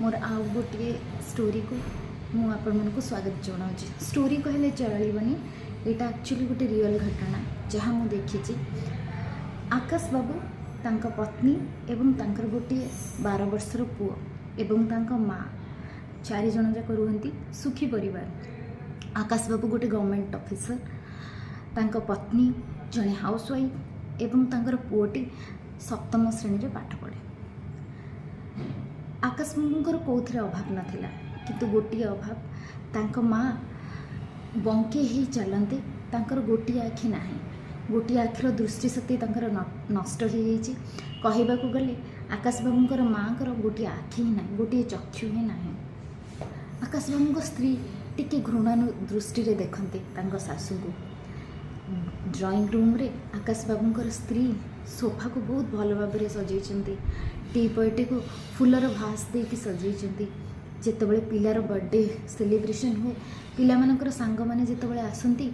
मोर आउ गोटे स्टोरी को मुझे स्वागत जनाऊँगी। स्टोरी कहले चलबनी, यहाँ एक्चुअली गोटे रियल घटना जहाँ मुझे देखी। आकाश बाबू तांका पत्नी एवं तांकर गोटे 12 वर्षर पुओ एवं तांका माँ 4 जन जाक रुहती सुखी परिवार। आकाश बाबू गोटे गवर्नमेंट ऑफिसर, तांका पत्नी जड़े हाउसवाइफ एवं तांकर पुओटी 7म श्रेणी पाठ पढ़े। आकाश बाबूंकर कौथिरे अभाव नाथिला, किंतु गोटे अभाव तांका माँ बंके ही चलती, तांकर गोटे आखि नाही। गोटे आखिर दृष्टिशक्ति तांकर नष्ट हो जाइए। कहवाक गले आकाश बाबूंकर माँ को गोटे आखि ही ना, गोटे चक्षु ही ना। आकाश बाबू स्त्री टिके घृणा दृष्टि देखते तांका सासू को। ड्राइंग रूम रे आकाश बाबूंकर स्त्री सोफा को बहुत भल भाव सजाई, टीपॉयटी को फूलर भास देकी सजाई। जितेबाला पिलार बर्थडे सेलिब्रेशन हुए, पिला मानकर सांग माने जितेबाला आसती,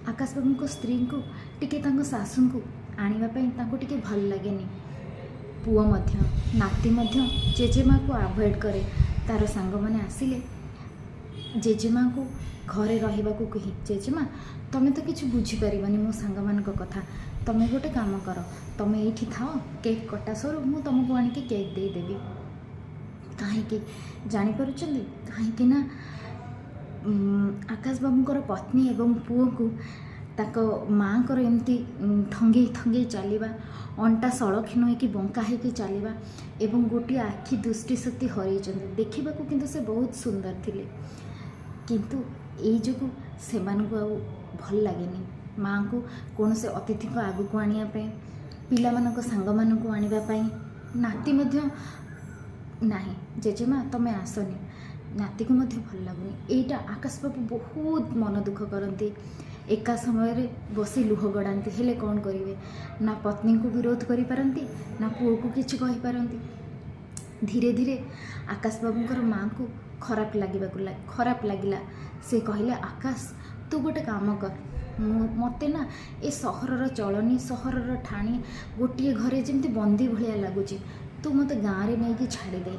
आकाश बाबू स्त्री को टिके तांको सासू को आनिबा पई तांको टिके भल लागेनी। पुओ मध्य नाती मध्य जेजेमा को अवॉइड करे। तार सांग माने आसिले जेजेमा को घरे रहिबा को कही, जेजेमा तमें तो किसी बुझीपारनी मो सांग मान कथा, तमें गोटे काम कर, तमें ये थाओ, केक कटा सरू मु तुमको आनिक केक देदेवी। कहीं जापर कहीं ना आकाश बाबूंकर पत्नी एवं पुओ को ताको माँ को एमती थंगे थंगे चलवा, अंटा सड़खीन होगी बंका होगी चलवा एवं गोटे आखि दृष्टिशक्ति हरई। देखा किंतु से बहुत सुंदर थिले, किंतु यही जो से भल लगे माँ को कौन से अतिथि को आग को आने पिला मानक सांग मानक आने नाती नहीं, जेजेमा तमें आसनी, नाती को भल लगुनि। यहीटा आकाश बाबू बहुत मन दुख करती, एका समय बसी लुह गड़ाती, हेले कौन करेंगे ना पत्नी को विरोध करिपारती ना पुओ को किसी कहीपारती। धीरे धीरे आकाश बाबूंकर माँ को खराब लगिला। से कहले आकाश तू गोटे काम कर, मते ना ए सहरर चलनी सहरर ठाणी गोटे घरे जमी बंदी भाया लगुच, तू मत गाँव में नहीं छाड़ीदे,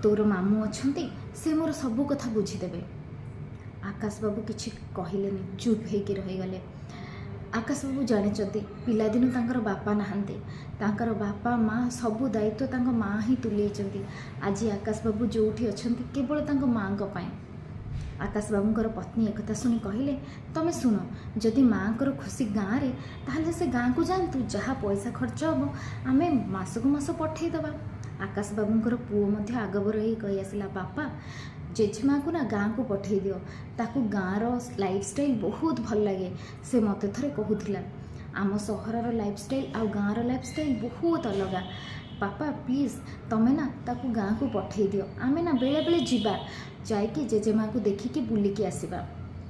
तोर मामू अच्छा से मोर सबू कथा बुझीदेवे। आकाश बाबू किसी कहले, चुप होकर रहीगले। आकाश बाबू जानी पिलादिन तांकर बापा नहांते, तांकर बापा माँ सबू दायित्व तांको माँ ही तुलेइचंती। आज आकाश बाबू जोठी अछंती केवल तांको माँ को पाए। आकाश बाबूंकर पत्नी एक शुणी कहले, तमें शुण, जदि माँ को खुशी गाँव में ताहले से गाँव को जातु, जहाँ पैसा खर्च हम आम मसकू मस पठेदबा। आकाश बाबूंकर पुओ मध्य आगबर ही कही आसला, बापा जेजेमा को ना गाँव को पठे दियो, ताकू गाँव लाइफस्टाइल बहुत भल लगे। से मत थे कहूला आम सहरर लाइफस्टाइल आ गाँव लाइफस्टाइल बहुत अलग, पापा प्लीज तमें ना ताकू गाँव को पठे दियो, आम ना बेले बेले जीवा जाइए जेजेमा को देखिकी बुलिकी आसवा।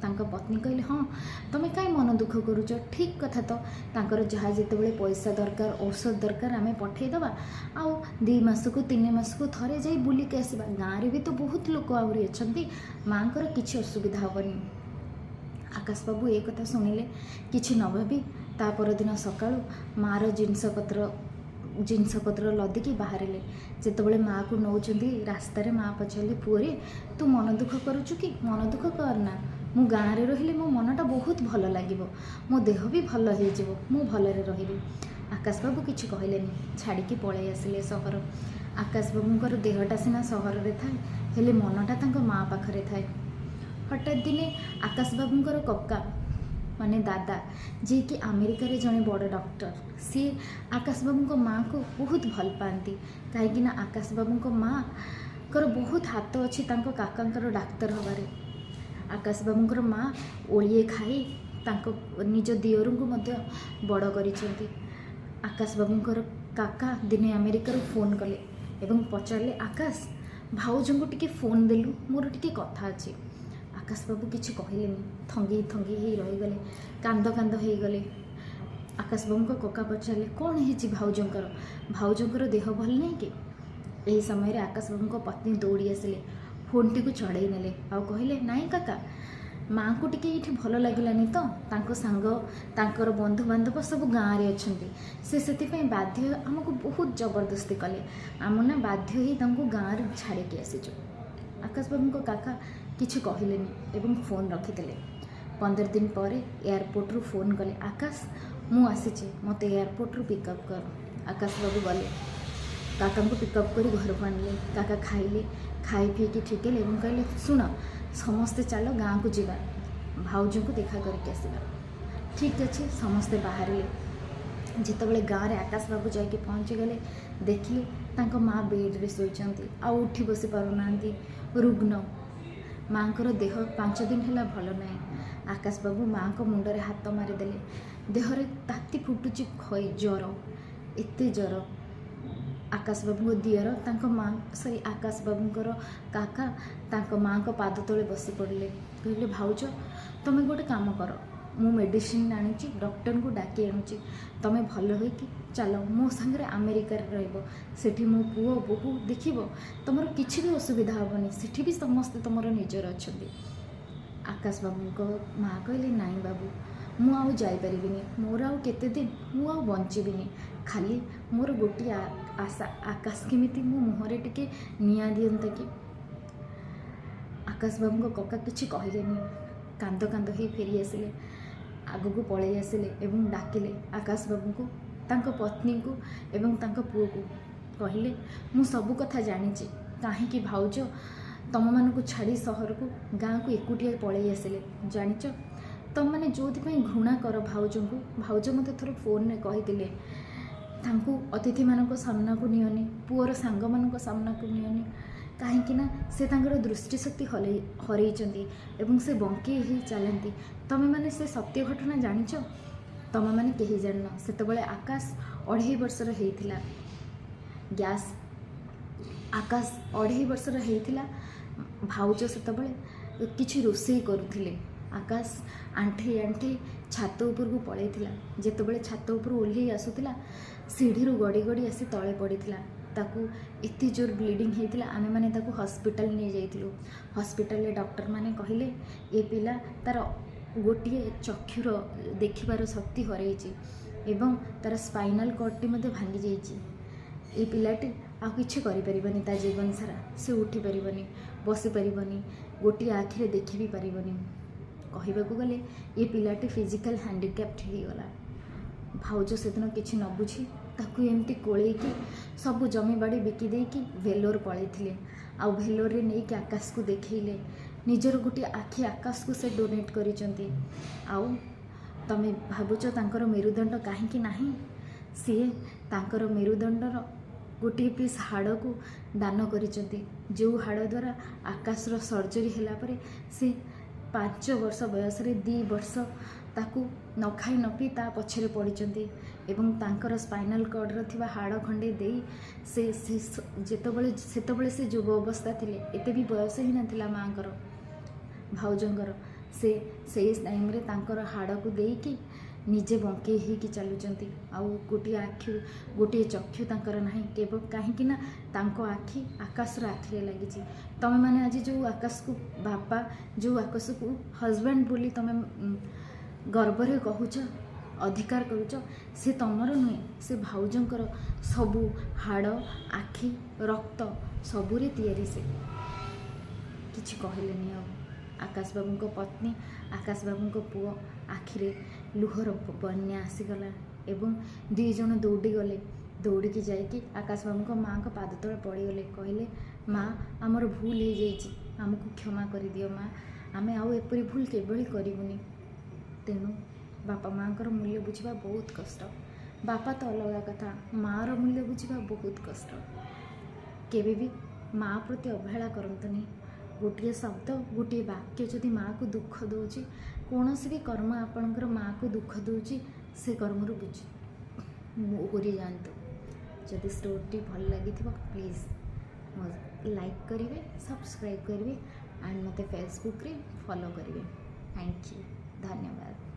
तांका पत्नी कहले, हाँ तमें कहीं मन दुख करुच, ठीक कथा तो तांकर जहाँ जितेबाला पैसा दरकार औषध दरकार आम पठेदबा, आउ 2 मास को 3 मास को थरे जाई बुलिकी आसवा। गाँव में भी तो बहुत लोक आहरी अच्छा, माँ को किसी असुविधा हेनी। आकाश बाबू ये कथा शुणिले, किसी न भावी ता परदिन सकाळु मार जिनपतर लदिकी बाहर जितेबाला माँ को नौकरी रास्तार माँ पचारे, पुओरे तू मन दुख करुचु कि, मन दुख करना, मु गाँव में रहिले मो मनटा बहुत भल लगे, मो देह भी भल हो, मु भलरे रही। आकाश बाबू किसी कहलेनी, छाड़िकी पलि आसिले सहर। आकाश बाबूंकर देहटा सीना सहर में थाए, हेले मनटा तांको माँ पाखरे थाए। हठात दिने आकाश बाबूंकर कक्का माने दादा, जी कि अमेरिका रे जड़े बड़ डॉक्टर, सी आकाश बाबू को माँ को बहुत भल पाती। कहीं आकाश बाबू को माँ कर बहुत हाथ अच्छी तांको काकांकर डाक्तर हबारे। आकाश बाबूंकर माँ ओलिए खाई तांको निज दियोरू को मध्य बड़ करिसेंती। आकाश बाबूंकर काका दिने अमेरिका फोन कले एवं पचारे, आकाश भाउज को टिके फोन देलु, मोर टिके कथा अच्छी। आकाश बाबू किसी कहलेनी, थंगे थंगे ही रहीगले, कांद कांद हो गले। आकाश बाबू को कका पचारे, कौन है भाउजंकर देह भल नहीं कि? यही समय आकाश बाबू को पत्नी दौड़ी आसिले, फोन टी को चढ़ई नेले आउ कहले, नाई काका माँ को टिके ये भल लगिलानी तो, तांको सांग तांकर बंधु बांधव सब गाँव में अच्छा, से बाध्य आमको बहुत जबरदस्ती कले, आम ना बाध्य ही गाँव छाड़िकी आसीचु। आकाश बाबू काका किसी कहलेनी एवं फोन रखीदे। 15 दिन पर एयरपोर्ट रू फोन कले, आकाश मु आसीचे मत एयरपोर्ट रू पिकअप कर। आकाश बाबू गले, काका को पिकअप कर घर को आणले। काका खाइले, खाई पीकी ठीक है और कहले शुण समस्ते चल गाँ को जीवा, भाउज को देखा करके आसवा। ठीक अच्छे समस्ते बाहर जितेबाला गाँव में आकाश बाबू जाके पहुँची गले, देखिले तांको माँ बेड्रे शोइचंती, आ उठी बसी पारुना, रुग्ण माँ को देह 5 दिन है भल ना। आकाश बाबू माँ को मुंडरे हाथ मारिदेले, देहरे ताती फुटुची खई ज्वर, एते ज्वर। आकाश बाबू दियर तांको माँ सॉरी आकाश बाबूर काका तांको माँ को पाद तले बसी पड़े, कहले भाउज तुम्हें गोटे काम कर, मु मेडिसिन आनी डॉक्टर को डाकी आनुची, तुम्हें भल हो कि चल मो सांगे अमेरिका रही मो पुओ बोहू देख, तुम किसी भी असुविधा हेनी, सेठी भी समस्ते तुम निजर अच्छा। आकाश बाबू को माँ कहले नाई बाबू मु आउ जाइपारिबिनी, मोर आउ केते दिन मु आउ बंचिबिनी, खाली मोर गोटे आशा आकाश केमिति मो मुहरे टिके निया दियंता कि। आकाश बाबू को कका किछि कहलेनी, कांद कांद ही फेरी आसिले, आग को पलि आसिले एवं डाकिले आकाश बाबू को, तांको पत्नी को एवं तांको पुओ को। कहले मु सबु कथा जानिछि, काहेकि भाउज तुम मानू छाड़ी सहर को गाँ को एकुटिया पलि आसिले, जानिच तुम मैंने जो घृणा कर भाउज को। भाउज मत थोड़ा फोन में कही तांको अतिथि मान सामना को नियनि, पुअर सांग मान सामना को नियनि, कहीं से तांकर दृष्टिशक्ति हरई एवं से बंके ही चलती। तुम मैंने से सत्य घटना जानिच, तुम मैंने कहीं जान। से आकाश 2.5 वर्षर होता, गैस आकाश 2.5 वर्षर होता, भाउज से किसी रोषे करुले। आकाश आंठे आंठे छात उपर को पलैला, जितेबाला छात उपर ओह्लई आसूला सीढ़ी गड़ी गड़ी आसी तले पड़ता, ताकू एत जोर ब्लीडिंग होता। आमे माने ताकू हॉस्पिटल नहीं जाइलु। हॉस्पिटल डॉक्टर माने कहले ये पिला तार गोटे चक्षुर देखिबार शक्ति हरई एवं तार स्पाइनल कॉर्ड भांगी जाइए। ये पिलाटी आ किछि करि परिबनी, ता जीवन सारा से उठी परिबनी, बसी परिबनी, गोटे आखिरे देखि भी परिबनी। कहबाकू गले ये पिलाटी फिजिकल हैंडिकैप्ट हो गला। भाउज से दिन किछि न बुझी ताकू एमती कोलैकी सब जमी बाड़ी बिकी देकी भेलोर पलैथिले। आउ भेलोर रे नहीं कि आकाश को देखैले, निजर गोटे आखि आकाश को से डोनेट करिसंती। आउ तमे भाबुच तांकर मेरुदंड काहेकि नाही, सी तांकर मेरुदंडर गोटे पीस हाड़ को दान करिसंती, जो हाड़ द्वारा आकाशर सर्जरी हैला परे से 5 वर्ष बयस 2 वर्ष ताकू न खाई न पी ता पछरे पड़िचंती एवं तांकर स्पाइनल कॉर्डर थिबा हाड़ खंडे देई से सेतबळे से युव अवस्था थिले, एते भी बयस ही नथिला मांकर भाउजंकर। से टाइम रे तांकर हाड़ को देकी निजे बंके ही कि चलुचंती। आउ गोटे आखि गोटे चक्षु तांकर नाही, केवल काहेकि ना तांको आखि आकाशर आखिरे लागिची। तमे माने आज जो आकाश को बापा, जो आकाश को हजबैंड बोली तमे गर्वरे कहूच, अधिकार करुच, से तमर नुहे, से भाउजंकर सबू हाड़ आखि रक्त सबुरे तैयारी। से किछि कहलेनी। अब आकाश बाबू को पत्नी, आकाश बाबू को पुओ आखिरे लुहर बन्या आसीगला एवं 2 जन दौड़ी गले। दौड़िकी जाइए आकाश बाबू को माँ को पाद तले पड़गले, कहले माँ आमर भूल हो जाइए, आमको क्षमा कर दियो माँ, आमे आउ एपरी भूल केबली करूनी। तेणु बापा माँ को मूल्य बुझा बहुत कष्ट। बापा तो अलग कथा, माँ रो मूल्य बुझा बहुत कष्ट। केबे भी माँ प्रति अवहेला करंतनी। गोटे शब्द गोटे वाक्य जदि माँ को दुख दूची, कौन भी कर्म आपणकर माँ को दुख दूची, से कर्म बुझी जातु। जदि स्टोरी भल लगी प्लीज लाइक करेंगे, सब्सक्राइब करेंगे एंड मते फेसबुक रे फॉलो करेंगे। थैंक यू, धन्यवाद।